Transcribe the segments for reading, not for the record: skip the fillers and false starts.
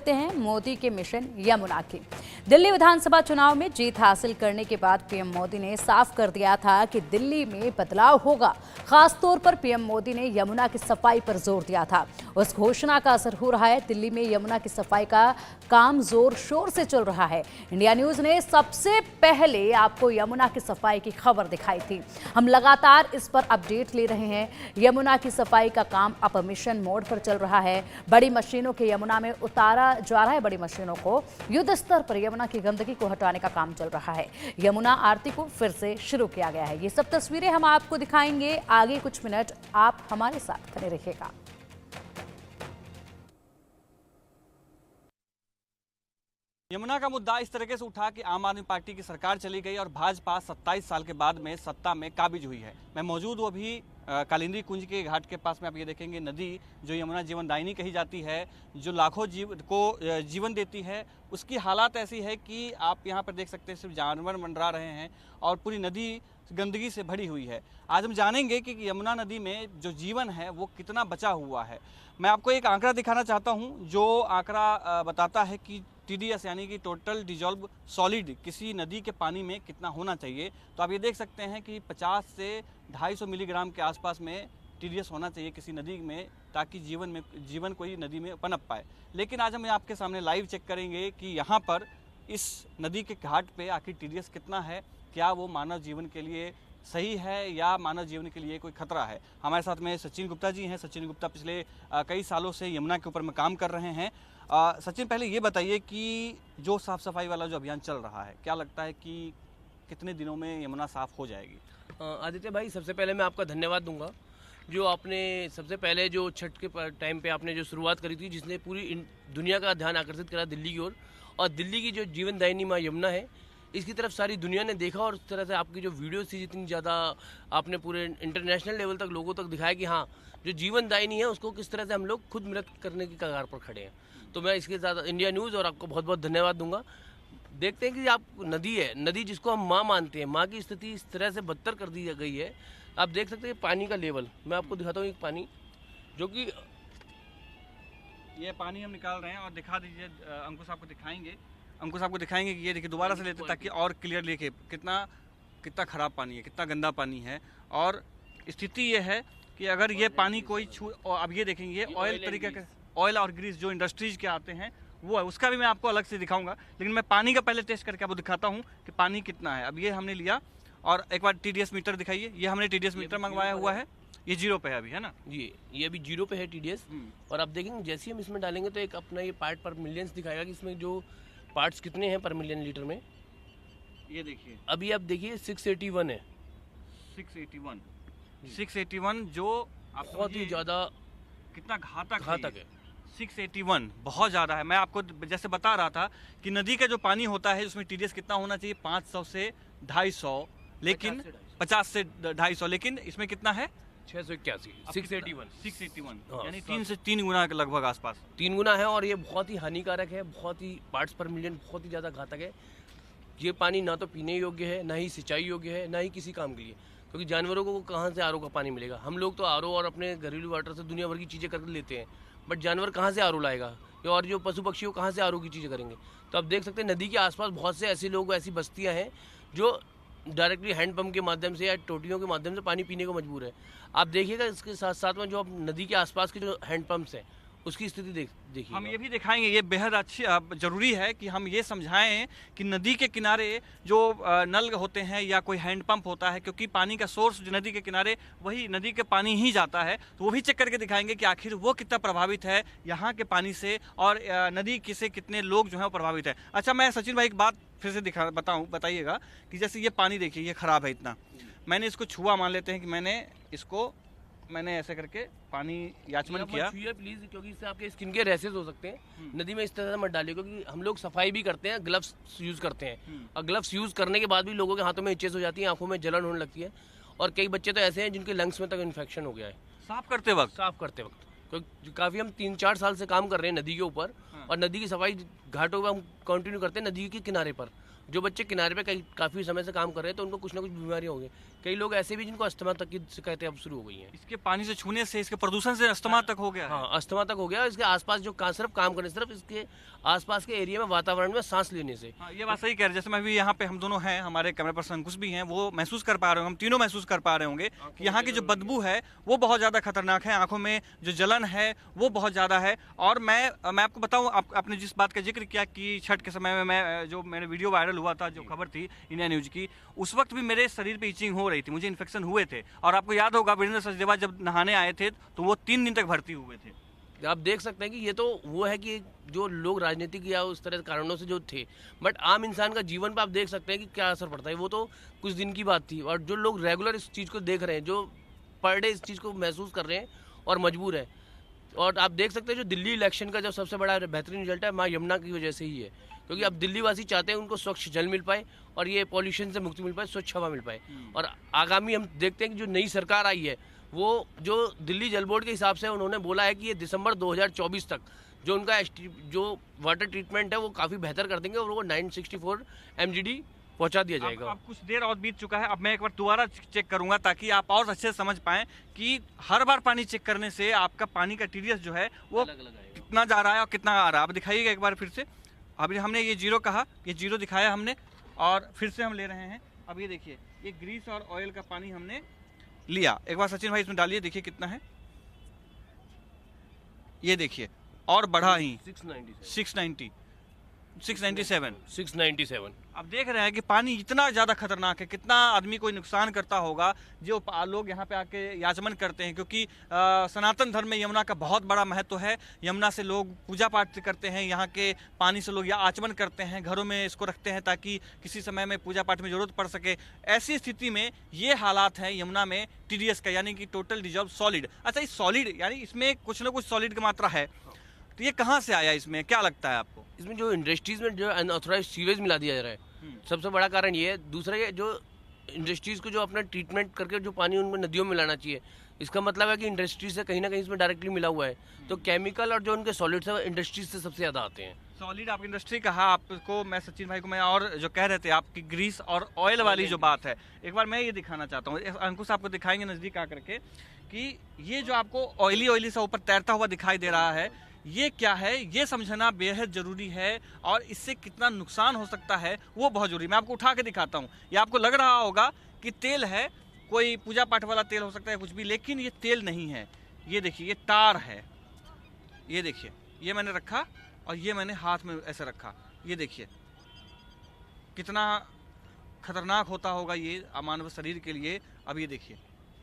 लेते हैं मोदी के मिशन यमुना की। दिल्ली विधानसभा चुनाव में जीत हासिल करने के बाद पीएम मोदी ने साफ कर दिया था कि दिल्ली में बदलाव होगा। खास तौर पर पीएम मोदी ने यमुना की सफाई पर जोर दिया था। उस घोषणा का असर हो रहा है। दिल्ली में यमुना की सफाई का काम जोर शोर से चल रहा है। इंडिया न्यूज ने सबसे पहले आपको यमुना की सफाई की खबर दिखाई थी। हम लगातार इस पर अपडेट ले रहे हैं। यमुना की सफाई का काम अब मिशन मोड पर चल रहा है। बड़ी मशीनों के यमुना में उतारा जा रहा है। बड़ी मशीनों को युद्ध स्तर पर यमुना की गंदगी को हटाने का काम चल रहा है। यमुना आरती को फिर से शुरू किया गया है। ये सब तस्वीरें हम आपको दिखाएंगे आगे कुछ मिनट। आप हमारे साथ बने रहिएगा। यमुना का मुद्दा इस तरीके से उठा कि आम आदमी पार्टी की सरकार चली गई और भाजपा 27 साल के बाद में सत्ता में काबिज हुई है। मैं मौजूद हूँ अभी कालिंदी कुंज के घाट के पास में। आप ये देखेंगे नदी जो यमुना जीवनदायिनी कही जाती है, जो लाखों जीव को जीवन देती है, उसकी हालात ऐसी है कि आप यहाँ पर देख सकते हैं सिर्फ जानवर मंडरा रहे हैं और पूरी नदी गंदगी से भरी हुई है। आज हम जानेंगे कि यमुना नदी में जो जीवन है वो कितना बचा हुआ है। मैं आपको एक आंकड़ा दिखाना चाहता हूँ जो आंकड़ा बताता है कि TDS यानी कि टोटल डिजॉल्व सॉलिड किसी नदी के पानी में कितना होना चाहिए। तो आप ये देख सकते हैं कि 50 से 250 मिलीग्राम के आसपास में TDS होना चाहिए किसी नदी में, ताकि जीवन कोई नदी में पनप पाए। लेकिन आज हम आपके सामने लाइव चेक करेंगे कि यहाँ पर इस नदी के घाट पे आखिर TDS कितना है, क्या वो मानव जीवन के लिए सही है या मानव जीवन के लिए कोई खतरा है। हमारे साथ में सचिन गुप्ता जी हैं। सचिन गुप्ता पिछले कई सालों से यमुना के ऊपर में काम कर रहे हैं। सचिन, पहले ये बताइए कि जो साफ़ सफाई वाला जो अभियान चल रहा है, क्या लगता है कि कितने दिनों में यमुना साफ़ हो जाएगी? आदित्य भाई, सबसे पहले मैं आपका धन्यवाद दूंगा जो आपने सबसे पहले जो छठ के टाइम पे आपने जो शुरुआत करी थी, जिसने पूरी दुनिया का ध्यान आकर्षित करा दिल्ली की ओर। और दिल्ली की जो जीवनदायिनी माँ यमुना है, इसकी तरफ सारी दुनिया ने देखा और उस तरह से आपकी जो वीडियोस थी, जितनी ज़्यादा आपने पूरे इंटरनेशनल लेवल तक लोगों तक दिखाया कि हाँ, जो जीवनदायिनी है उसको किस तरह से हम लोग खुद मृत करने की कगार पर खड़े हैं। तो मैं इसके साथ इंडिया न्यूज़ और आपको बहुत बहुत धन्यवाद दूंगा। देखते हैं कि आप नदी है, नदी जिसको हम माँ मानते हैं, माँ की स्थिति इस तरह से बदतर कर दी गई है। आप देख सकते हैं पानी का लेवल, मैं आपको दिखाता हूँ एक पानी जो कि ये पानी हम निकाल रहे हैं और दिखा दीजिए। अंकुश आपको दिखाएंगे कि ये देखिए, दोबारा से लेते ताकि और क्लियर लेके कितना खराब पानी है, कितना गंदा पानी है। और स्थिति ये है कि अगर ये पानी कोई अब ये देखेंगे, ये ऑयल तरीके का ऑयल और ग्रीस जो इंडस्ट्रीज के आते हैं वो है, उसका भी मैं आपको अलग से दिखाऊंगा। लेकिन मैं पानी का पहले टेस्ट करके आपको दिखाता हूँ कि पानी कितना है। अब ये हमने लिया और एक बार TDS मीटर दिखाइए। ये हमने TDS मीटर मंगवाया हुआ है, ये 0 पे है अभी, है ना? ये अभी 0 पे है TDS। और आप देखेंगे जैसे ही हम इसमें डालेंगे तो एक अपना ये पार्ट पर मिलियंस दिखाएगा कि इसमें जो पार्ट्स कितने हैं पर मिलियन लीटर में। ये देखिए, अभी आप देखिए 681 है। 681 जो बहुत ही ज़्यादा कितना घातक है। 681 बहुत ज़्यादा है। मैं आपको जैसे बता रहा था कि नदी का जो पानी होता है उसमें TDS कितना होना चाहिए, 500 से 250, लेकिन 50 से 250, लेकिन इसमें कितना है 681, 681 यानी 3 से 3 गुना के लगभग आसपास 3 गुना है। और ये बहुत ही हानिकारक है, बहुत ही पार्ट्स पर मिलियन, बहुत ही ज़्यादा घातक है। ये पानी ना तो पीने योग्य है, ना ही सिंचाई योग्य है, ना ही किसी काम के लिए, क्योंकि जानवरों को कहाँ से RO का पानी मिलेगा। हम लोग तो RO और अपने घरेलू वाटर से दुनिया भर की चीज़ें करके लेते हैं, बट जानवर कहाँ से RO लाएगा, और जो पशु पक्षी कहाँ से RO की चीज़ें करेंगे। तो आप देख सकते हैं नदी के आसपास बहुत से ऐसे लोग, ऐसी बस्तियाँ हैं जो डायरेक्टली हैंडपम्प के माध्यम से या टोटियों के माध्यम से पानी पीने को मजबूर है। आप देखिएगा इसके साथ साथ में जो आप नदी के आसपास के जो हैंडपम्प्स हैं उसकी स्थिति देखिए। हम ये भी दिखाएंगे, ये बेहद अच्छी ज़रूरी है कि हम ये समझाएं कि नदी के किनारे जो नल होते हैं या कोई हैंडपंप होता है, क्योंकि पानी का सोर्स जो नदी के किनारे वही नदी के पानी ही जाता है, तो वो भी चेक करके दिखाएंगे कि आखिर वो कितना प्रभावित है यहाँ के पानी से और नदी से कितने लोग जो हैं वो प्रभावित है। अच्छा, मैं सचिन भाई एक बात फिर से बताइएगा कि जैसे ये पानी देखिए, ये ख़राब है इतना, मैंने इसको छुआ, मान लेते हैं कि मैंने ऐसे करके पानी याचमन किया प्लीज, क्योंकि इससे आपके स्किन के रैशेस हो सकते हैं। नदी में इस तरह से मत डालिए, क्योंकि हम लोग सफाई भी करते हैं, ग्लव्स यूज़ करते हैं, और ग्लव्स यूज़ करने के बाद भी लोगों के हाथों में इचेस हो जाती है, आंखों में जलन होने लगती है, और कई बच्चे तो ऐसे हैं जिनके लंग्स में तक इन्फेक्शन हो गया है साफ करते वक्त। क्योंकि काफ़ी हम 3-4 साल से काम कर रहे हैं नदी के ऊपर, और नदी की सफाई घाटों पर हम कंटिन्यू करते हैं, नदी के किनारे पर। जो बच्चे किनारे पे काफ़ी समय से काम कर रहे हैं तो उनको कुछ ना कुछ बीमारियाँ होंगी। कई लोग ऐसे भी जिनको अस्थमा तक की शिकायतें अब शुरू हो गई हैं। इसके पानी से छूने से, इसके प्रदूषण से अस्थमा तक हो गया है। हाँ, अस्थमा तक हो गया। इसके आसपास जो सिर्फ काम करने, सिर्फ इसके आसपास के एरिया में वातावरण में सांस लेने से। हाँ, ये बात सही कह रहे हैं। जैसे मैं भी यहाँ पे हम दोनों हैं, हमारे कैमरा पर्सन अंकुश भी हैं, वो महसूस कर पा रहे होंगे, हम तीनों महसूस कर पा रहे होंगे कि यहाँ की जो बदबू है वो बहुत ज़्यादा खतरनाक है। आंखों में जो जलन है वो बहुत ज़्यादा है। और मैं आपको बताऊँ, आपने जिस बात का जिक्र किया कि छठ के समय में मेरे वीडियो वायरल हुआ था, जो खबर थी इंडिया न्यूज़ की, उस वक्त भी मेरे शरीर पे इचिंग हो रही थी, मुझे इन्फेक्शन हुए थे। और आपको याद होगा वीरेंद्र सचदेवा जब नहाने आए थे तो वो 3 दिन तक भर्ती हुए थे। आप देख सकते हैं कि ये तो वो है कि जो लोग राजनीतिक या उस तरह के कारणों से जो थे, बट आम इंसान का जीवन पे आप देख सकते हैं कि क्या असर पड़ता है। वो तो कुछ दिन की बात थी, और जो लोग रेगुलर इस चीज़ को देख रहे हैं, जो पर डे इस चीज़ को महसूस कर रहे हैं और मजबूर है। और आप देख सकते हैं जो दिल्ली इलेक्शन का जो सबसे बड़ा बेहतरीन रिजल्ट है, माँ यमुना की वजह से ही है। क्योंकि अब दिल्ली वासी चाहते हैं उनको स्वच्छ जल मिल पाए और ये पॉल्यूशन से मुक्ति मिल पाए, स्वच्छ हवा मिल पाए। और आगामी हम देखते हैं कि जो नई सरकार आई है, वो जो दिल्ली जल बोर्ड के हिसाब से उन्होंने बोला है कि ये दिसंबर 2024 तक जो उनका जो वाटर ट्रीटमेंट है वो काफ़ी बेहतर कर देंगे और वो 964 MGD पहुंचा दिया जाएगा। अब कुछ देर और बीत चुका है, अब मैं एक बार दोबारा चेक करूंगा ताकि आप और अच्छे से समझ पाएं कि हर बार पानी चेक करने से आपका पानी का TDS जो है वो अलग-अलग आएगा। कितना जा रहा है और कितना आ रहा है। अब दिखाइएगा एक बार फिर से। अभी हमने ये 0 कहा, ये 0 दिखाया हमने, और फिर से हम ले रहे हैं। अब ये देखिए, ये ग्रीस और ऑयल का पानी हमने लिया। एक बार सचिन भाई इसमें डालिए, देखिए कितना है। ये देखिए और बढ़ा ही 697। अब देख रहे हैं कि पानी इतना ज़्यादा खतरनाक है, कितना आदमी को नुकसान करता होगा जो लोग यहाँ पे आके याचमन करते हैं। क्योंकि सनातन धर्म में यमुना का बहुत बड़ा महत्व है। यमुना से लोग पूजा पाठ करते हैं, यहाँ के पानी से लोग आचमन करते हैं, घरों में इसको रखते हैं ताकि किसी समय में पूजा पाठ में ज़रूरत पड़ सके। ऐसी स्थिति में ये हालात है यमुना में TDS का, यानी कि टोटल डिजॉल्व सॉलिड। अच्छा, इस सॉलिड यानी इसमें कुछ ना कुछ सॉलिड की मात्रा है, तो ये कहाँ से आया, इसमें क्या लगता है आपको? इसमें जो इंडस्ट्रीज में जो अनऑथोराइज सीवेज मिला दिया जा रहा है, सबसे बड़ा कारण ये है। दूसरा ये जो इंडस्ट्रीज को जो अपना ट्रीटमेंट करके जो पानी उनमें नदियों में मिलाना चाहिए, इसका मतलब है कि इंडस्ट्री से कहीं ना कहीं इसमें डायरेक्टली मिला हुआ है। तो केमिकल और जो उनके सॉलिड्स है इंडस्ट्रीज से सबसे ज़्यादा आते हैं। सॉलिड आप इंडस्ट्री कहा, आपको मैं सचिन भाई को मैं और जो कह रहे थे आपकी ग्रीस और ऑयल वाली जो बात है, एक बार मैं ये दिखाना चाहता हूँ। अंकुश आपको दिखाएंगे नज़दीक आकर के कि ये जो आपको ऑयली सा ऊपर तैरता हुआ दिखाई दे रहा है, ये क्या है, ये समझना बेहद ज़रूरी है। और इससे कितना नुकसान हो सकता है वो बहुत ज़रूरी। मैं आपको उठा के दिखाता हूँ। ये आपको लग रहा होगा कि तेल है, कोई पूजा पाठ वाला तेल हो सकता है कुछ भी, लेकिन ये तेल नहीं है। ये देखिए, ये तार है। ये देखिए, ये मैंने रखा और ये मैंने हाथ में ऐसे रखा। ये देखिए कितना खतरनाक होता होगा ये मानव शरीर के लिए। अब ये देखिए,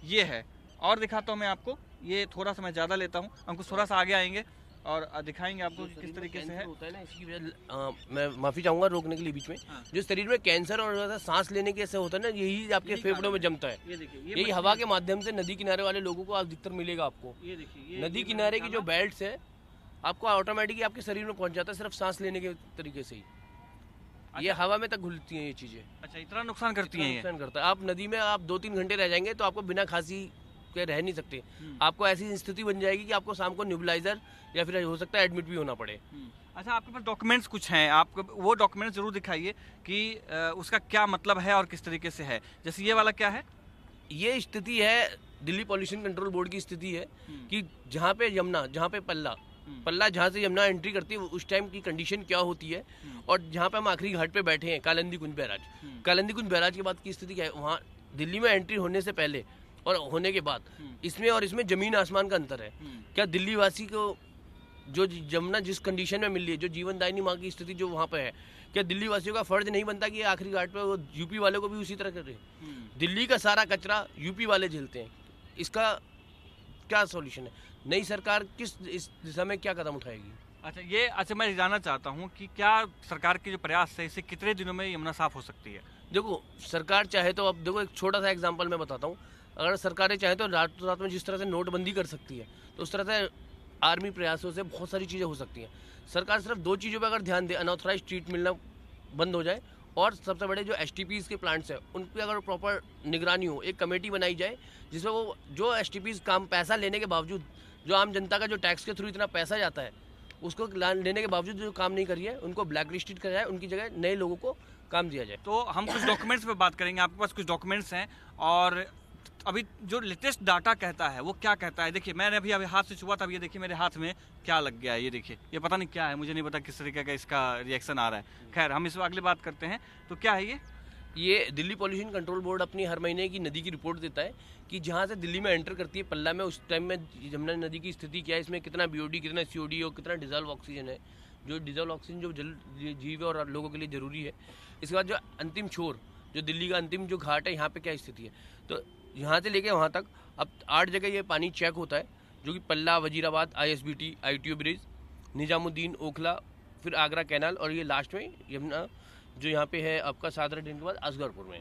ये है। और दिखाता हूँ मैं आपको, ये थोड़ा सा मैं ज़्यादा लेता हूँ। अंकुश थोड़ा सा आगे आएंगे और दिखाएंगे आपको किस तरीके से है। होता है ना, इसकी वजह मैं माफ़ी चाहूँगा रोकने के लिए बीच में। हाँ। जो शरीर में कैंसर और सांस लेने के ऐसे होता है ना, यही आपके फेफड़ों में जमता है। ये देखिए, यही हवा के माध्यम से नदी किनारे वाले लोगों को अधिकतर मिलेगा आपको। ये देखिए, नदी किनारे की जो बेल्ट है आपको ऑटोमेटिकली आपके शरीर में पहुंच जाता है, सिर्फ सांस लेने के तरीके से ही। ये हवा में तक घुलती हैं ये चीज़ें। अच्छा, इतना नुकसान करती हैं ये? नुकसान करता है। आप नदी में आप 2-3 घंटे रह जाएंगे तो आपको बिना खांसी के रह नहीं सकते। आपको ऐसी स्थिति बन जाएगी कि आपको शाम को न्यूबलाइजर या फिर हो सकता है एडमिट भी होना पड़े। अच्छा, आपके पास डॉक्यूमेंट्स कुछ हैं, आप वो डॉक्यूमेंट्स जरूर दिखाइए कि उसका क्या मतलब है और किस तरीके से है। जैसे ये वाला क्या है? ये स्थिति है दिल्ली पॉल्यूशन कंट्रोल बोर्ड की स्थिति है कि जहाँ पे यमुना, जहाँ पे पल्ला जहाँ से यमुना एंट्री करती है उस टाइम की कंडीशन क्या होती है। और जहाँ पे हम आखिरी घाट पे बैठे हैं, कालिंदी कुंज बैराज के बाद की स्थिति क्या है, वहाँ दिल्ली में एंट्री होने से पहले और होने के बाद इसमें और इसमें जमीन आसमान का अंतर है। क्या दिल्ली वासी को जो यमुना जिस कंडीशन में मिल रही है, जो जीवनदायिनी माँ की स्थिति जो वहाँ पे है, क्या दिल्ली वासियों का फर्ज नहीं बनता कि आखिरी घाट पे वो यूपी वाले को भी उसी तरह कर रहे हैं? दिल्ली का सारा कचरा यूपी वाले झेलते हैं। इसका क्या सॉल्यूशन है? नई सरकार किस इस दिशा में क्या कदम उठाएगी? अच्छा, मैं जानना चाहता हूँ कि क्या सरकार के जो प्रयास है, इससे कितने दिनों में यमुना साफ हो सकती है? देखो, सरकार चाहे तो, अब देखो एक छोटा सा एग्जांपल मैं बताता हूँ। अगर सरकारें चाहे तो रात रात में जिस तरह से नोटबंदी कर सकती है, तो उस तरह से आर्मी प्रयासों से बहुत सारी चीज़ें हो सकती हैं। सरकार सिर्फ 2 चीज़ों पर अगर ध्यान दे, अनऑथराइज ट्रीट मिलना बंद हो जाए और सबसे बड़े जो STPs के प्लांट्स हैं उन पर अगर प्रॉपर निगरानी हो, एक कमेटी बनाई जाए जिसमें वो जो STPs काम पैसा लेने के बावजूद जो आम जनता का जो टैक्स के थ्रू इतना पैसा जाता है उसको लेने के बावजूद जो काम नहीं करी है उनको ब्लैक लिस्टेड करा जाए, उनकी जगह नए लोगों को काम दिया जाए। तो हम कुछ डॉक्यूमेंट्स पे बात करेंगे, आपके पास कुछ डॉक्यूमेंट्स हैं और अभी जो लेटेस्ट डाटा कहता है वो क्या कहता है। देखिए मैंने अभी हाथ से छुआ था, ये देखिए मेरे हाथ में क्या लग गया है, ये देखिए, ये पता नहीं क्या है, मुझे नहीं पता किस तरीके का इसका रिएक्शन आ रहा है। खैर हम इस अगली बात करते हैं। तो क्या है ये दिल्ली पॉल्यूशन कंट्रोल बोर्ड अपनी हर महीने की नदी की रिपोर्ट देता है कि जहाँ से दिल्ली में एंटर करती है पल्ला में, उस टाइम में यमुना नदी की स्थिति क्या है, इसमें कितना बीओडी, कितना सीओडी और कितना डिजॉल्व ऑक्सीजन है। जो डिजॉल्व ऑक्सीजन जो जल जीव और लोगों के लिए ज़रूरी है। इसके बाद जो अंतिम छोर, जो दिल्ली का अंतिम जो घाट है, यहाँ पे क्या स्थिति है। तो यहाँ से लेके वहाँ तक अब 8 जगह ये पानी चेक होता है, जो कि पल्ला, Wazirabad, ISBT, ITO bridge, Nizamuddin, Okhla, फिर आगरा कैनाल और ये लास्ट में यमुना जो यहाँ पे है आपका सादरा डेम के बाद असगरपुर में।